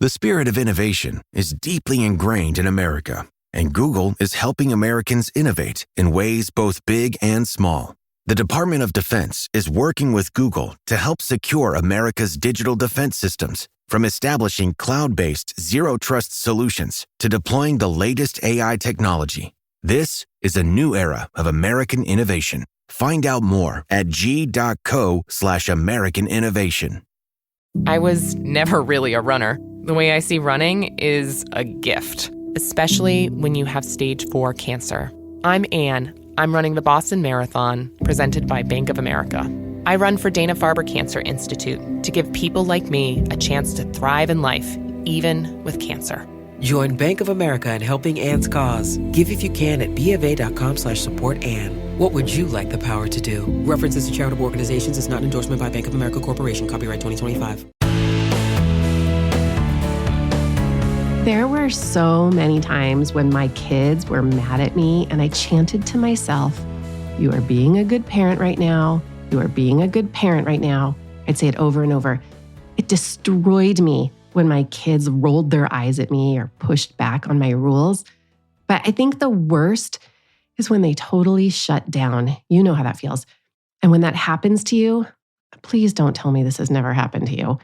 The spirit of innovation is deeply ingrained in America, and Google is helping Americans innovate in ways both big and small. The Department of Defense is working with Google to help secure America's digital defense systems, from establishing cloud-based zero-trust solutions to deploying the latest AI technology. This is a new era of American innovation. Find out more at g.co/American innovation. I was never really a runner. The way I see running is a gift, especially when you have stage 4 cancer. I'm Anne. I'm running the Boston Marathon, presented by Bank of America. I run for Dana-Farber Cancer Institute to give people like me a chance to thrive in life, even with cancer. Join Bank of America in helping Anne's cause. Give if you can at BofA.com/supportAnne. What would you like the power to do? References to charitable organizations is not an endorsement by Bank of America Corporation. Copyright 2025. There were so many times when my kids were mad at me and I chanted to myself, "You are being a good parent right now. You are being a good parent right now." I'd say it over and over. It destroyed me when my kids rolled their eyes at me or pushed back on my rules. But I think the worst is when they totally shut down. You know how that feels. And when that happens to you, please don't tell me this has never happened to you.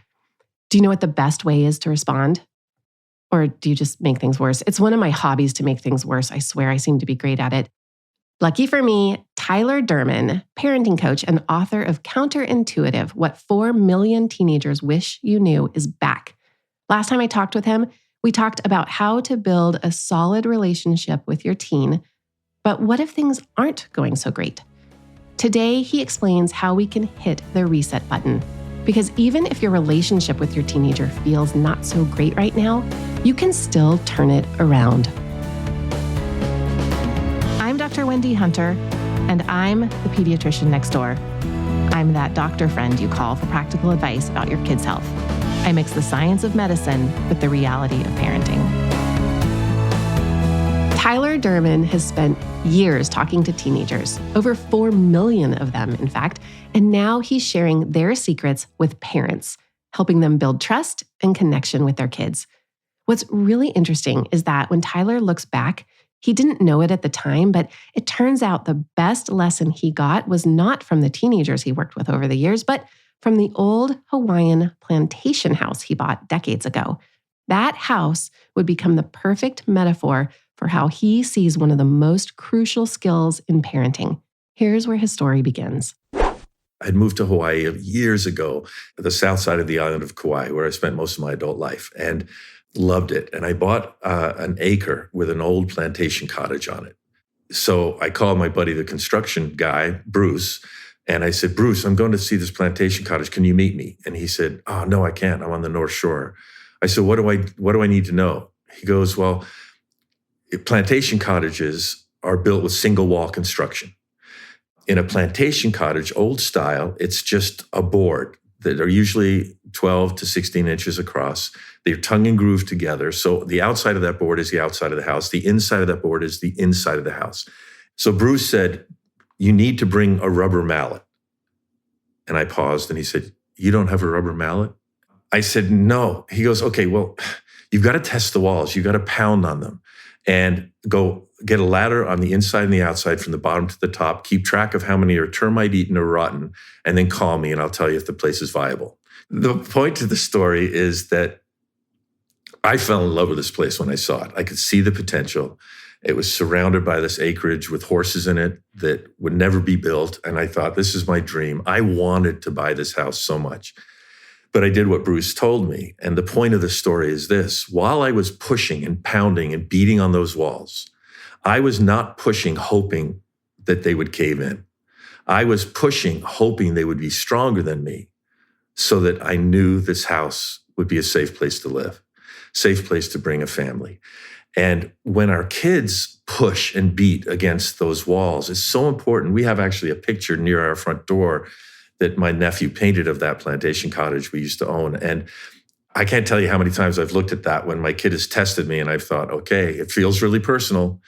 Do you know what the best way is to respond? Or do you just make things worse? It's one of my hobbies to make things worse. I swear I seem to be great at it. Lucky for me, Tyler Durman, parenting coach and author of Counterintuitive, What 4 Million Teenagers Wish You Knew, is back. Last time I talked with him, we talked about how to build a solid relationship with your teen. But what if things aren't going so great? Today, he explains how we can hit the reset button. Because even if your relationship with your teenager feels not so great right now, you can still turn it around. I'm Dr. Wendy Hunter, and I'm the pediatrician next door. I'm that doctor friend you call for practical advice about your kid's health. I mix the science of medicine with the reality of parenting. Tyler Durman has spent years talking to teenagers, over 4 million of them, in fact, and now he's sharing their secrets with parents, helping them build trust and connection with their kids. What's really interesting is that when Tyler looks back, he didn't know it at the time, but it turns out the best lesson he got was not from the teenagers he worked with over the years, but from the old Hawaiian plantation house he bought decades ago. That house would become the perfect metaphor for how he sees one of the most crucial skills in parenting. Here's where his story begins. I'd moved to Hawaii years ago, the south side of the island of Kauai, where I spent most of my adult life, and loved it. And I bought an acre with an old plantation cottage on it. So I called my buddy, the construction guy, Bruce, and I said, "Bruce, I'm going to see this plantation cottage. Can you meet me?" And he said, "Oh, no, I can't. I'm on the North Shore." I said, what do I need to know?" He goes, "Well, plantation cottages are built with single wall construction. In a plantation cottage, old style, it's just a board that are usually 12 to 16 inches across. They're tongue and groove together. So the outside of that board is the outside of the house. The inside of that board is the inside of the house." So Bruce said, "You need to bring a rubber mallet." And I paused and he said, "You don't have a rubber mallet?" I said, "No." He goes, "Okay, well, you've got to test the walls. You've got to pound on them and go get a ladder on the inside and the outside from the bottom to the top. Keep track of how many are termite eaten or rotten, and then call me and I'll tell you if the place is viable." The point to the story is that I fell in love with this place when I saw it. I could see the potential. It was surrounded by this acreage with horses in it that would never be built. And I thought, this is my dream. I wanted to buy this house so much. But I did what Bruce told me. And the point of the story is this: while I was pushing and pounding and beating on those walls, I was not pushing hoping that they would cave in. I was pushing hoping they would be stronger than me so that I knew this house would be a safe place to live, safe place to bring a family. And when our kids push and beat against those walls, it's so important. We have actually a picture near our front door that my nephew painted of that plantation cottage we used to own. And I can't tell you how many times I've looked at that when my kid has tested me and I've thought, okay, it feels really personal.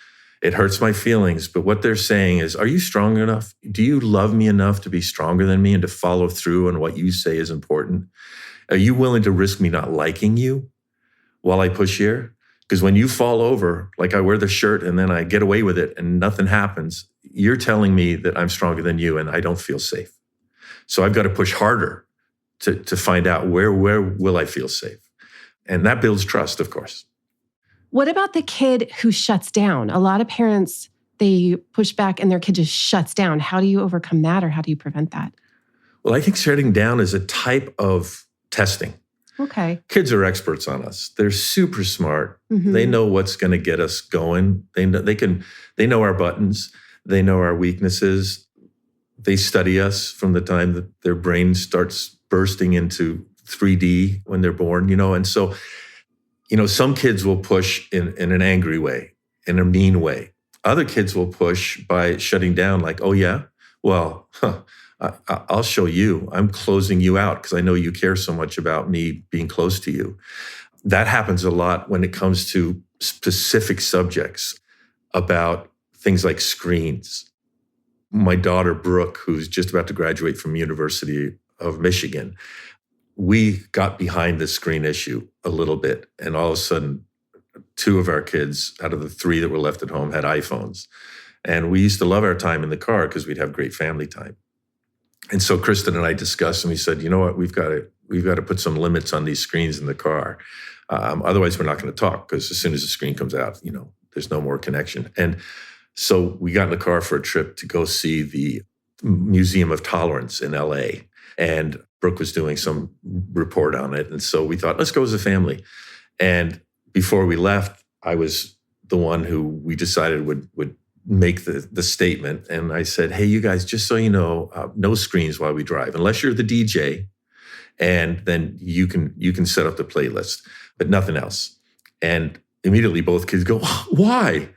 It hurts my feelings. But what they're saying is, are you strong enough? Do you love me enough to be stronger than me and to follow through on what you say is important? Are you willing to risk me not liking you? while I push here? Because when you fall over, like I wear the shirt and then I get away with it and nothing happens, you're telling me that I'm stronger than you and I don't feel safe. So I've got to push harder to find out where will I feel safe? And that builds trust, of course. What about the kid who shuts down? A lot of parents, they push back and their kid just shuts down. How do you overcome that, or how do you prevent that? Well, I think shutting down is a type of testing. Okay. Kids are experts on us. They're super smart. Mm-hmm. They know what's going to get us going. They know our buttons. They know our weaknesses. They study us from the time that their brain starts bursting into 3D when they're born, and so, some kids will push in an angry way, in a mean way. Other kids will push by shutting down, like, oh yeah, well, I'll show you. I'm closing you out because I know you care so much about me being close to you. That happens a lot when it comes to specific subjects about things like screens. My daughter, Brooke, who's just about to graduate from University of Michigan, we got behind the screen issue a little bit. And all of a sudden, 2 of our kids out of the 3 that were left at home had iPhones. And we used to love our time in the car because we'd have great family time. And so Kristen and I discussed, and we said, you know what, we've got to put some limits on these screens in the car. Otherwise, we're not going to talk, because as soon as the screen comes out, there's no more connection. And so we got in the car for a trip to go see the Museum of Tolerance in LA. And Brooke was doing some report on it. And so we thought, let's go as a family. And before we left, I was the one who we decided would make the statement. And I said, hey, you guys, just so you know, no screens while we drive, unless you're the DJ. And then you can set up the playlist, but nothing else. And immediately both kids go, why?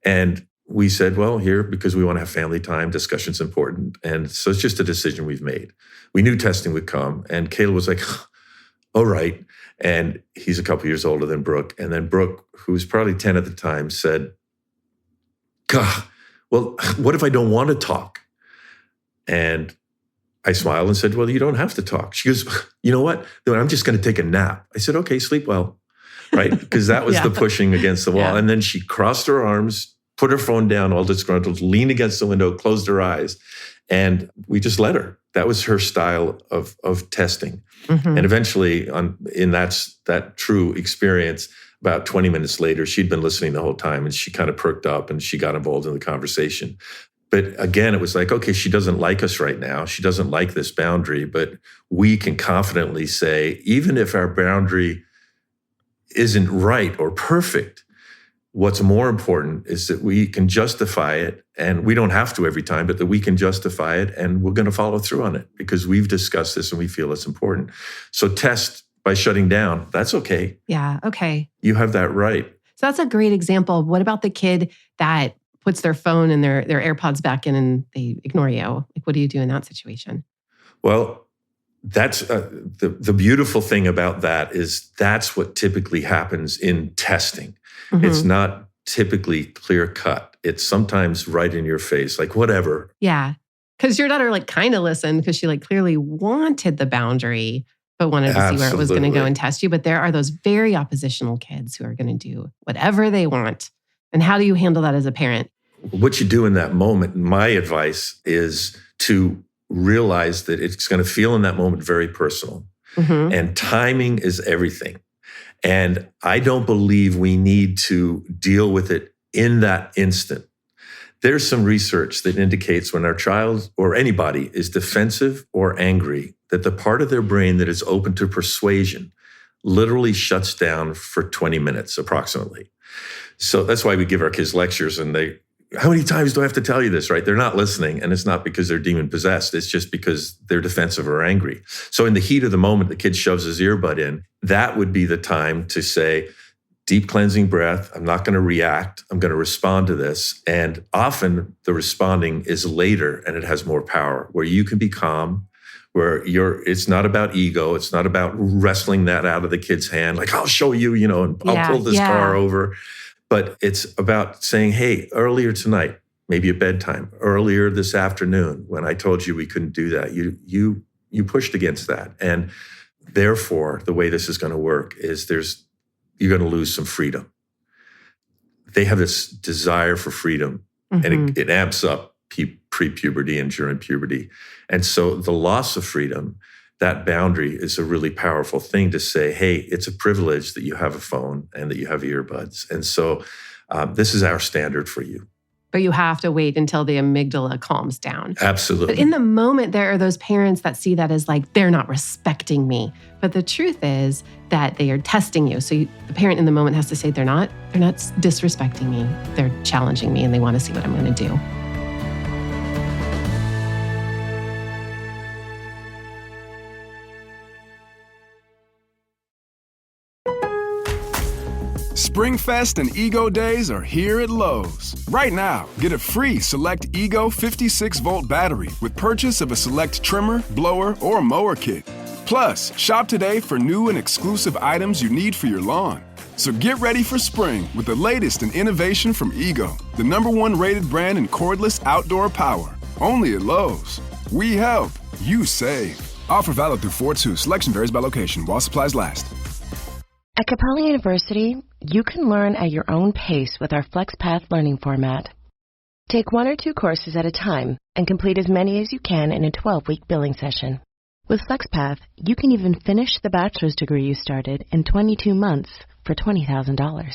And we said, well, because we want to have family time, discussion's important. And so it's just a decision we've made. We knew testing would come, and Caleb was like, all right. And he's a couple years older than Brooke. And then Brooke, who was probably 10 at the time, said, God, well, what if I don't want to talk? And I smiled and said, well, you don't have to talk. She goes, you know what? I'm just going to take a nap. I said, okay, sleep well, right? Because that was the pushing against the wall. Yeah. And then she crossed her arms, put her phone down, all disgruntled, leaned against the window, closed her eyes. And we just let her. That was her style of testing. Mm-hmm. And eventually, in that true experience, about 20 minutes later, she'd been listening the whole time, and she kind of perked up and she got involved in the conversation. But again, it was like, okay, she doesn't like us right now. She doesn't like this boundary, but we can confidently say, even if our boundary isn't right or perfect, what's more important is that we can justify it, and we don't have to every time, but that we can justify it, and we're going to follow through on it because we've discussed this and we feel it's important. So test by shutting down. That's okay. Yeah, okay. You have that right. So that's a great example. What about the kid that puts their phone and their AirPods back in and they ignore you? Like, what do you do in that situation? Well, that's the beautiful thing about that is that's what typically happens in testing. Mm-hmm. It's not typically clear cut. It's sometimes right in your face, like whatever. Yeah. Because your daughter kind of listened because she clearly wanted the boundary, but wanted to see where it was going to go and test you. But there are those very oppositional kids who are going to do whatever they want. And how do you handle that as a parent? What you do in that moment, my advice is to realize that it's going to feel in that moment very personal. Mm-hmm. And timing is everything. And I don't believe we need to deal with it in that instant. There's some research that indicates when our child or anybody is defensive or angry, that the part of their brain that is open to persuasion literally shuts down for 20 minutes approximately. So that's why we give our kids lectures, and how many times do I have to tell you this, right? They're not listening, and it's not because they're demon possessed. It's just because they're defensive or angry. So in the heat of the moment, the kid shoves his earbud in. That would be the time to say, deep cleansing breath. I'm not going to react. I'm going to respond to this. And often the responding is later, and it has more power, where you can be calm, where it's not about ego. It's not about wrestling that out of the kid's hand. Like, I'll show you, and I'll pull this car over. But it's about saying, hey, earlier tonight, maybe at bedtime, earlier this afternoon, when I told you we couldn't do that, you pushed against that. And therefore, the way this is going to work is you're going to lose some freedom. They have this desire for freedom, and it amps up pre-puberty and during puberty. And so the loss of freedom, that boundary is a really powerful thing to say, hey, it's a privilege that you have a phone and that you have earbuds. And so this is our standard for you. But you have to wait until the amygdala calms down. Absolutely. But in the moment, there are those parents that see that as like, they're not respecting me. But the truth is that they are testing you. So the parent in the moment has to say, they're not disrespecting me. They're challenging me and they want to see what I'm going to do. SpringFest and Ego Days are here at Lowe's. Right now, get a free Select Ego 56-volt battery with purchase of a Select trimmer, blower, or mower kit. Plus, shop today for new and exclusive items you need for your lawn. So get ready for spring with the latest in innovation from Ego, the #1 rated brand in cordless outdoor power. Only at Lowe's. We help, you save. Offer valid through 4/2. Selection varies by location while supplies last. At Capella University, you can learn at your own pace with our FlexPath learning format. Take 1 or 2 courses at a time and complete as many as you can in a 12-week billing session. With FlexPath, you can even finish the bachelor's degree you started in 22 months for $20,000.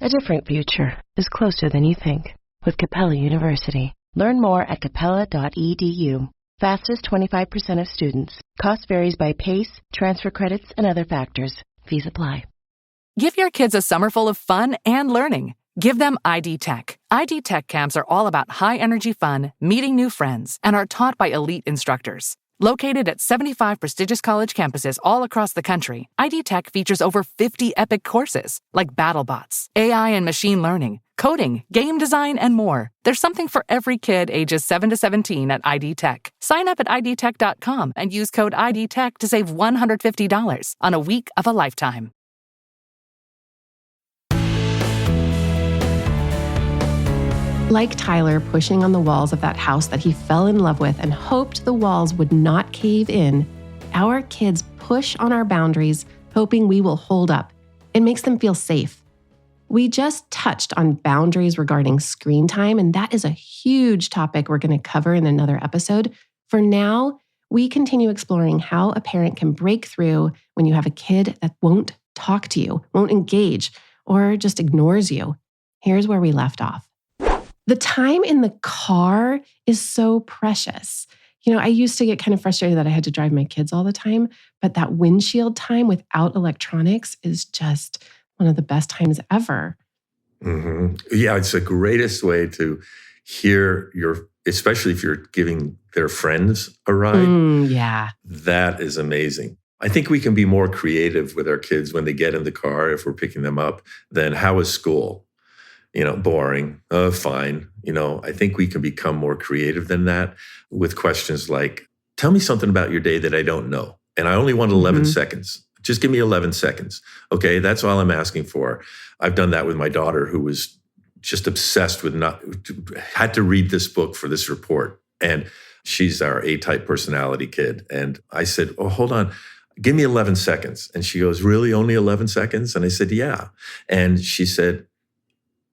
A different future is closer than you think with Capella University. Learn more at capella.edu. Fastest 25% of students. Cost varies by pace, transfer credits, and other factors. Fees apply. Give your kids a summer full of fun and learning. Give them ID Tech. ID Tech camps are all about high-energy fun, meeting new friends, and are taught by elite instructors. Located at 75 prestigious college campuses all across the country, ID Tech features over 50 epic courses like BattleBots, AI and machine learning, coding, game design, and more. There's something for every kid ages 7 to 17 at ID Tech. Sign up at idtech.com and use code IDTech to save $150 on a week of a lifetime. Like Tyler pushing on the walls of that house that he fell in love with and hoped the walls would not cave in, our kids push on our boundaries, hoping we will hold up. It makes them feel safe. We just touched on boundaries regarding screen time, and that is a huge topic we're going to cover in another episode. For now, we continue exploring how a parent can break through when you have a kid that won't talk to you, won't engage, or just ignores you. Here's where we left off. The time in the car is so precious. You know, I used to get kind of frustrated that I had to drive my kids all the time, but that windshield time without electronics is just one of the best times ever. Mm-hmm. Yeah, it's the greatest way to hear especially if you're giving their friends a ride. Yeah. That is amazing. I think we can be more creative with our kids when they get in the car, if we're picking them up, than how was school? Boring, fine. I think we can become more creative than that with questions like, tell me something about your day that I don't know. And I only want 11 seconds. Just give me 11 seconds. Okay, that's all I'm asking for. I've done that with my daughter, who was just obsessed with had to read this book for this report. And she's our A-type personality kid. And I said, oh, hold on. Give me 11 seconds. And she goes, really, only 11 seconds? And I said, yeah. And she said,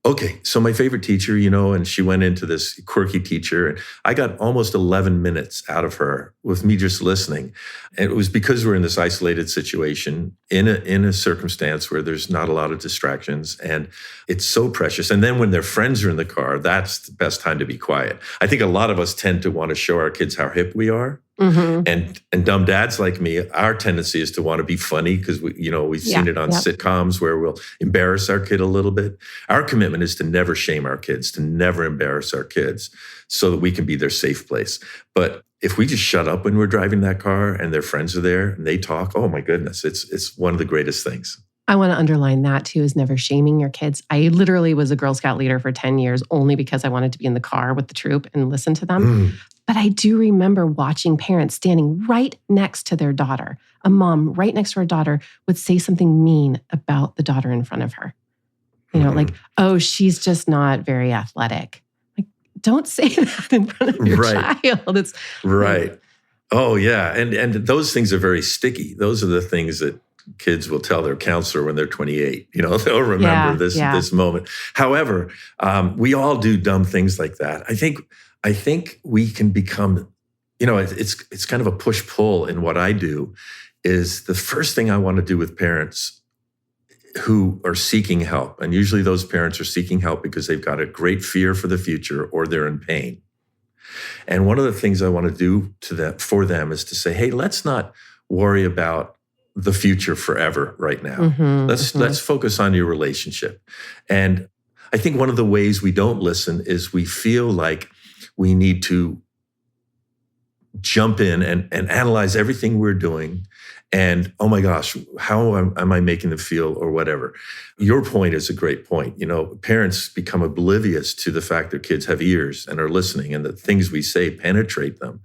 okay, so my favorite teacher, and she went into this quirky teacher, and I got almost 11 minutes out of her with me just listening. And it was because we're in this isolated situation, in a circumstance where there's not a lot of distractions, and it's so precious. And then when their friends are in the car, that's the best time to be quiet. I think a lot of us tend to want to show our kids how hip we are. And dumb dads like me, our tendency is to want to be funny because we've seen it on sitcoms where we'll embarrass our kid a little bit. Our commitment is to never shame our kids, to never embarrass our kids, so that we can be their safe place. But if we just shut up when we're driving that car and their friends are there and they talk, oh my goodness, it's one of the greatest things. I want to underline that too, is never shaming your kids. I literally was a Girl Scout leader for 10 years only because I wanted to be in the car with the troop and listen to them. But I do remember watching parents standing right next to their daughter. A mom right next to her daughter would say something mean about the daughter in front of her. Like, oh, she's just not very athletic. Like, don't say that in front of your child. It's right. Oh, yeah. And those things are very sticky. Those are the things that kids will tell their counselor when they're 28. They'll remember this moment. However, we all do dumb things like that. I think we can become, it's kind of a push-pull in what I do. Is the first thing I want to do with parents who are seeking help. And usually those parents are seeking help because they've got a great fear for the future or they're in pain. And one of the things I want to do for them is to say, hey, let's not worry about the future forever right now. Let's focus on your relationship. And I think one of the ways we don't listen is we feel like we need to jump in and analyze everything we're doing. And, oh my gosh, how am I making them feel or whatever? Your point is a great point. Parents become oblivious to the fact their kids have ears and are listening and the things we say penetrate them,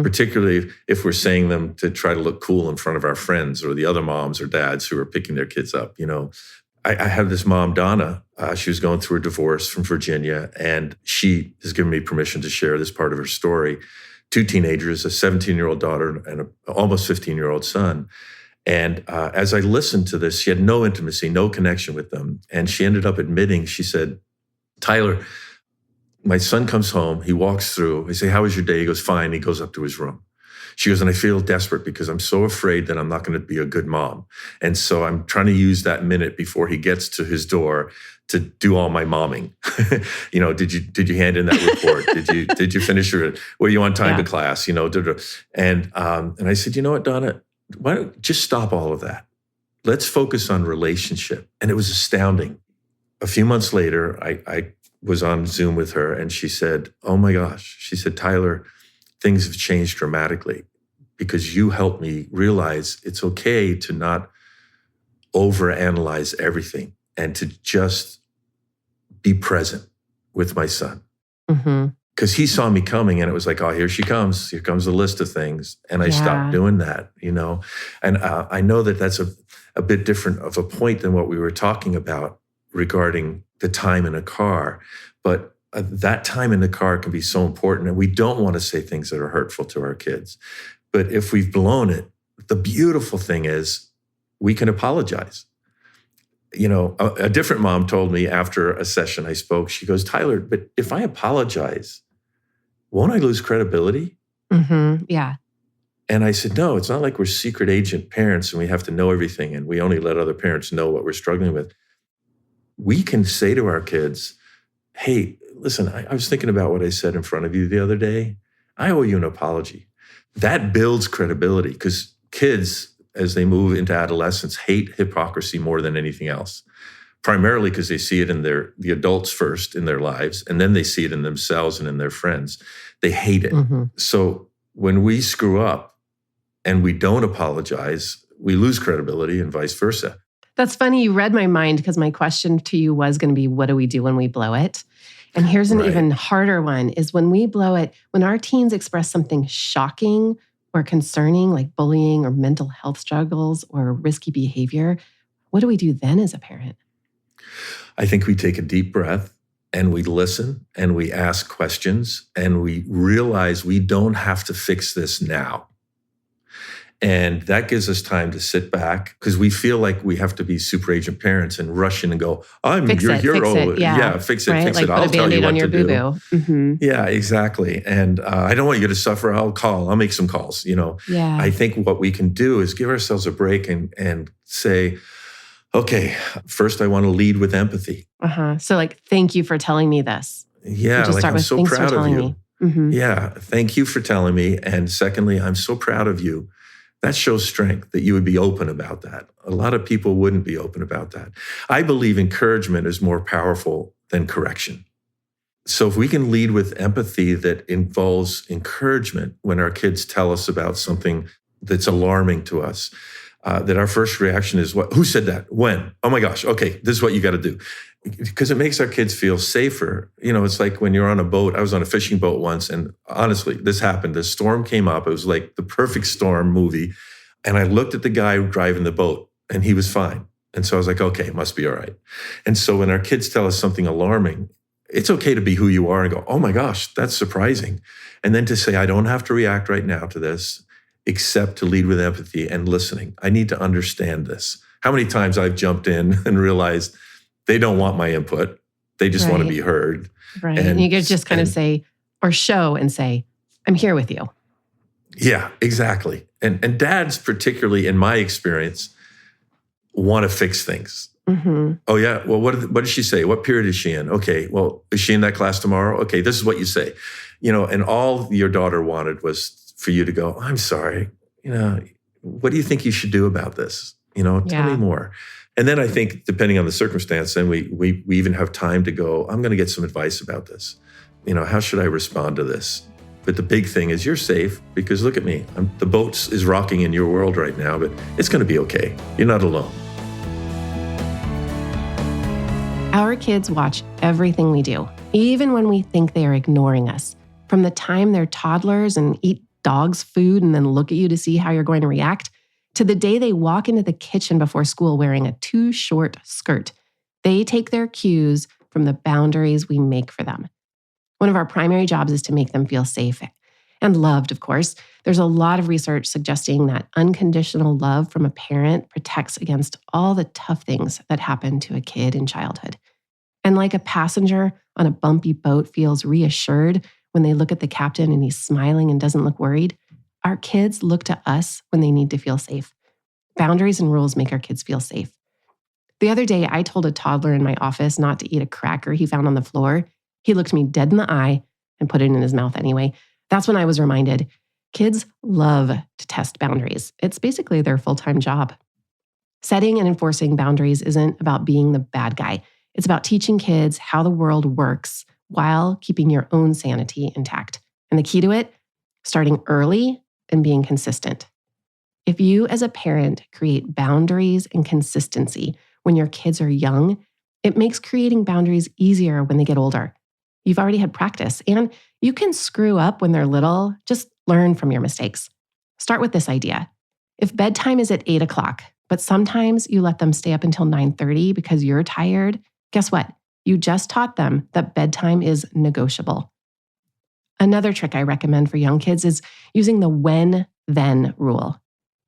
particularly if we're saying them to try to look cool in front of our friends or the other moms or dads who are picking their kids up. I had this mom, Donna. She was going through a divorce from Virginia, and she has given me permission to share this part of her story. 2 teenagers, a 17-year-old daughter and an almost 15-year-old son. And as I listened to this, she had no intimacy, no connection with them. And she ended up admitting, she said, Tyler, my son comes home, he walks through, I say, how was your day? He goes, fine. He goes up to his room. She goes, and I feel desperate because I'm so afraid that I'm not going to be a good mom. And so I'm trying to use that minute before he gets to his door to do all my momming. Did you hand in that report? Did you finish were you on time to class? And I said, you know what, Donna, why don't you just stop all of that? Let's focus on relationship. And it was astounding. A few months later, I was on Zoom with her and she said, oh my gosh, she said, Tyler, things have changed dramatically because you helped me realize it's okay to not overanalyze everything and to just be present with my son. Because he saw me coming and it was like, oh, here she comes. Here comes a list of things. And I stopped doing that, And I know that that's a bit different of a point than what we were talking about regarding the time in a car. But that time in the car can be so important. And we don't want to say things that are hurtful to our kids. But if we've blown it, the beautiful thing is we can apologize. A different mom told me after a session I spoke, she goes, Tyler, but if I apologize, won't I lose credibility? Yeah. And I said, no, it's not like we're secret agent parents and we have to know everything and we only let other parents know what we're struggling with. We can say to our kids, hey, listen, I was thinking about what I said in front of you the other day. I owe you an apology. That builds credibility because kids, as they move into adolescence, hate hypocrisy more than anything else, primarily because they see it in the adults first in their lives, and then they see it in themselves and in their friends. They hate it. So when we screw up and we don't apologize, we lose credibility and vice versa. That's funny. You read my mind because my question to you was going to be, what do we do when we blow it? And here's an even harder one is when we blow it, when our teens express something shocking or concerning like bullying or mental health struggles or risky behavior, what do we do then as a parent? I think we take a deep breath and we listen and we ask questions and we realize we don't have to fix this now. And that gives us time to sit back because we feel like we have to be super agent parents and rush in and go, fix it. Yeah, fix it. I'll tell you what to do. Yeah, exactly. And I don't want you to suffer. I'll make some calls, Yeah. I think what we can do is give ourselves a break and say, okay, first I want to lead with empathy. So thank you for telling me this. Yeah, I'm so proud of you. Yeah, thank you for telling me. And secondly, I'm so proud of you. That shows strength that you would be open about that. A lot of people wouldn't be open about that. I believe encouragement is more powerful than correction. So if we can lead with empathy that involves encouragement when our kids tell us about something that's alarming to us, that our first reaction is, "What? Who said that? When? Oh my gosh, okay, this is what you got to do." Because it makes our kids feel safer. It's like when you're on a boat. I was on a fishing boat once, and honestly, this happened. The storm came up. It was like the perfect storm movie. And I looked at the guy driving the boat, and he was fine. And so I was like, okay, it must be all right. And so when our kids tell us something alarming, it's okay to be who you are and go, oh my gosh, that's surprising. And then to say, I don't have to react right now to this. except to lead with empathy and listening. I need to understand this. How many times I've jumped in and realized they don't want my input. They just want to be heard. Right. And you could just kind of say, or show and say, I'm here with you. Yeah, exactly. And dads, particularly in my experience, want to fix things. Mm-hmm. Oh, yeah. Well, what did she say? What period is she in? Okay. Well, is she in that class tomorrow? Okay. This is what you say. And all your daughter wanted was for you to go, I'm sorry. What do you think you should do about this? Tell me more. And then I think, depending on the circumstance, then we even have time to go, I'm going to get some advice about this. How should I respond to this? But the big thing is you're safe because look at me. The boat is rocking in your world right now, but it's going to be okay. You're not alone. Our kids watch everything we do, even when we think they are ignoring us. From the time they're toddlers and eat dog's food and then look at you to see how you're going to react, to the day they walk into the kitchen before school wearing a too short skirt. They take their cues from the boundaries we make for them. One of our primary jobs is to make them feel safe and loved, of course. There's a lot of research suggesting that unconditional love from a parent protects against all the tough things that happen to a kid in childhood. And like a passenger on a bumpy boat feels reassured when they look at the captain and he's smiling and doesn't look worried, our kids look to us when they need to feel safe. Boundaries and rules make our kids feel safe. The other day, I told a toddler in my office not to eat a cracker he found on the floor. He looked me dead in the eye and put it in his mouth anyway. That's when I was reminded, kids love to test boundaries. It's basically their full-time job. Setting and enforcing boundaries isn't about being the bad guy. It's about teaching kids how the world works while keeping your own sanity intact. And the key to it, starting early and being consistent. If you as a parent create boundaries and consistency when your kids are young, it makes creating boundaries easier when they get older. You've already had practice, and you can screw up when they're little. Just learn from your mistakes. Start with this idea. If bedtime is at 8 o'clock, but sometimes you let them stay up until 9:30 because you're tired, guess what? You just taught them that bedtime is negotiable. Another trick I recommend for young kids is using the when-then rule.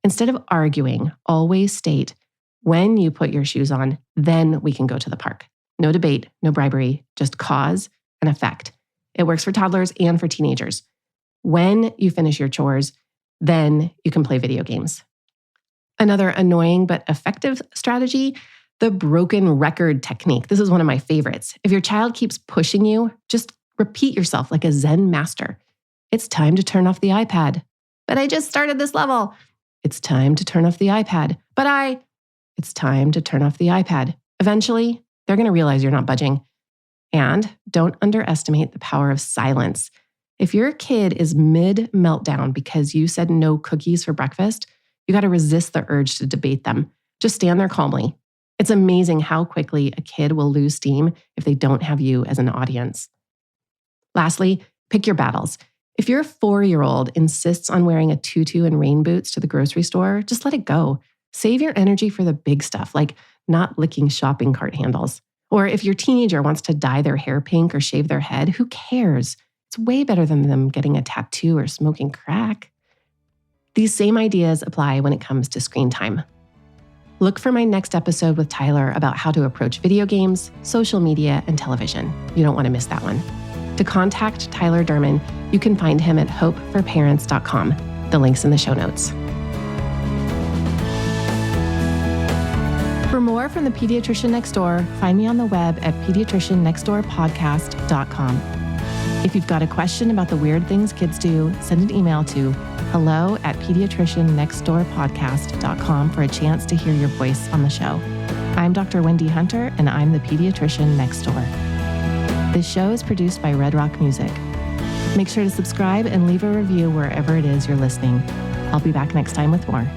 Instead of arguing, always state, when you put your shoes on, then we can go to the park. No debate, no bribery, just cause and effect. It works for toddlers and for teenagers. When you finish your chores, then you can play video games. Another annoying but effective strategy, the broken record technique. This is one of my favorites. If your child keeps pushing you, just repeat yourself like a Zen master. It's time to turn off the iPad. But I just started this level. It's time to turn off the iPad. It's time to turn off the iPad. Eventually, they're going to realize you're not budging. And don't underestimate the power of silence. If your kid is mid-meltdown because you said no cookies for breakfast, you got to resist the urge to debate them. Just stand there calmly. It's amazing how quickly a kid will lose steam if they don't have you as an audience. Lastly, pick your battles. If your 4-year-old insists on wearing a tutu and rain boots to the grocery store, just let it go. Save your energy for the big stuff, like not licking shopping cart handles. Or if your teenager wants to dye their hair pink or shave their head, who cares? It's way better than them getting a tattoo or smoking crack. These same ideas apply when it comes to screen time. Look for my next episode with Tyler about how to approach video games, social media, and television. You don't want to miss that one. To contact Tyler Durman, you can find him at hopeforparents.com. The link's in the show notes. For more from the Pediatrician Next Door, find me on the web at pediatriciannextdoorpodcast.com. If you've got a question about the weird things kids do, send an email to hello@pediatriciannextdoorpodcast.com for a chance to hear your voice on the show. I'm Dr. Wendy Hunter, and I'm the Pediatrician Next Door. This show is produced by Red Rock Music. Make sure to subscribe and leave a review wherever it is you're listening. I'll be back next time with more.